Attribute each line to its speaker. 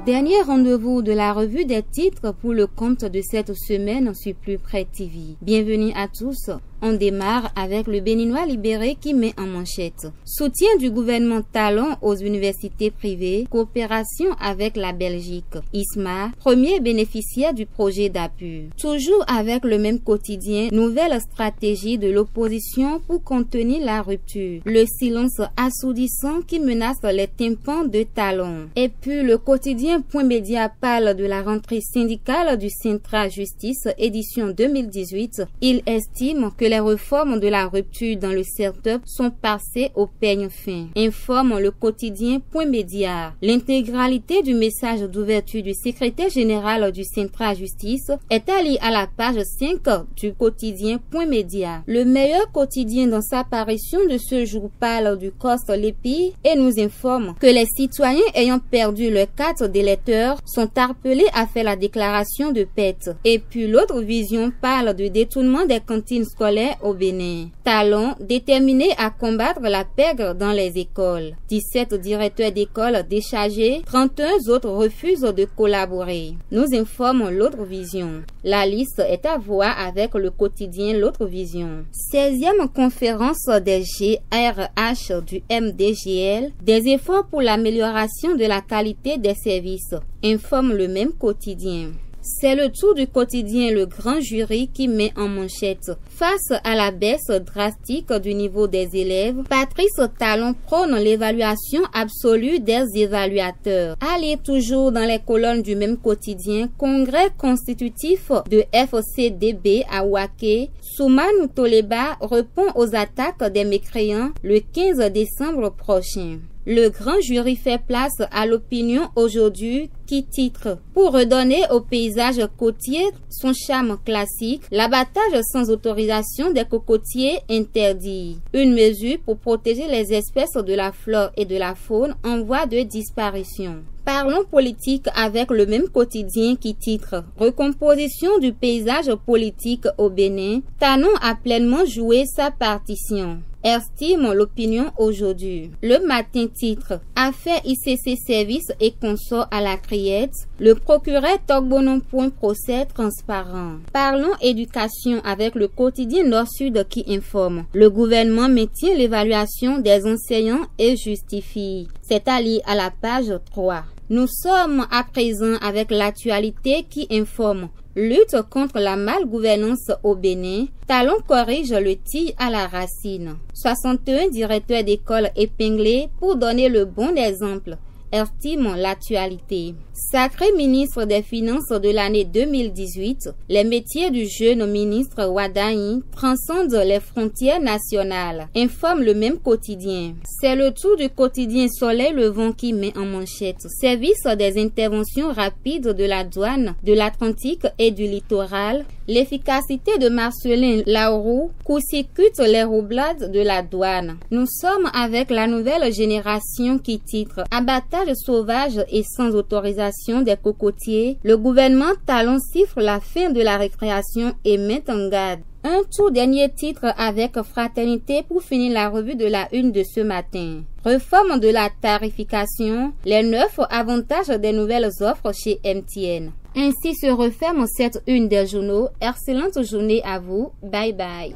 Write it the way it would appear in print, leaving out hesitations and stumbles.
Speaker 1: Dernier rendez-vous de la revue des titres pour le compte de cette semaine sur Plus Près TV. Bienvenue à tous. On démarre avec le Béninois libéré qui met en manchette. Soutien du gouvernement Talon aux universités privées, coopération avec la Belgique. ISMA, premier bénéficiaire du projet d'appui. Toujours avec le même quotidien, nouvelle stratégie de l'opposition pour contenir la rupture. Le silence assourdissant qui menace les tympans de Talon. Et puis le quotidien Point Média parle de la rentrée syndicale du Centra Justice édition 2018. Il estime que les réformes de la rupture dans le secteur sont passées au peigne fin. Informe le quotidien Point Média. L'intégralité du message d'ouverture du secrétaire général du Centra Justice est à lire à la page 5 du quotidien Point Média. Le meilleur quotidien dans sa parution de ce jour parle du COS Lépi et nous informe que les citoyens ayant perdu leurs cartes d'électeurs sont appelés à faire la déclaration de perte. Et puis l'autre vision parle du détournement des cantines scolaires au Bénin. Talon déterminé à combattre la pègre dans les écoles. 17 directeurs d'école déchargés, 31 autres refusent de collaborer. Nous informe l'autre vision. La liste est à voir avec le quotidien L'autre vision. 16e conférence des GRH du MDGL, des efforts pour l'amélioration de la qualité des services, informe le même quotidien. C'est le tour du quotidien Le Grand Jury qui met en manchette. Face à la baisse drastique du niveau des élèves, Patrice Talon prône l'évaluation absolue des évaluateurs. Allez toujours dans les colonnes du même quotidien, congrès constitutif de FCDB à Ouaké, Soumanou Toleba répond aux attaques des mécréants le 15 décembre prochain. Le grand jury fait place à l'opinion aujourd'hui qui titre « Pour redonner au paysage côtier son charme classique, l'abattage sans autorisation des cocotiers interdit. Une mesure pour protéger les espèces de la flore et de la faune en voie de disparition. » Parlons politique avec le même quotidien qui titre « Recomposition du paysage politique au Bénin, Talon a pleinement joué sa partition ». Estime l'opinion aujourd'hui. Le matin titre « Affaire ICC Service et consort à la criette, le procureur Togbonon point procès transparent ». Parlons éducation avec le quotidien Nord-Sud qui informe. Le gouvernement maintient l'évaluation des enseignants et justifie. C'est à lire à la page 3. Nous sommes à présent avec l'actualité qui informe. Lutte contre la malgouvernance au Bénin, Talon corrige le tir à la racine. 61 directeurs d'école épinglés pour donner le bon exemple. Estime l'actualité. Sacré ministre des Finances de l'année 2018, les métiers du jeune ministre Wadaï transcendent les frontières nationales, informe le même quotidien. C'est le tour du quotidien Soleil Levant qui met en manchette. Service des interventions rapides de la douane, de l'Atlantique et du littoral, l'efficacité de Marcelin Laroux court-circuite les roublades de la douane. Nous sommes avec la nouvelle génération qui titre « Abattage sauvage et sans autorisation des cocotiers, le gouvernement Talon siffle la fin de la récréation et met en garde. » Un tout dernier titre avec Fraternité pour finir la revue de la une de ce matin. Réforme de la tarification, les 9 avantages des nouvelles offres chez MTN. Ainsi se referme cette une des journaux. Excellente journée à vous. Bye bye.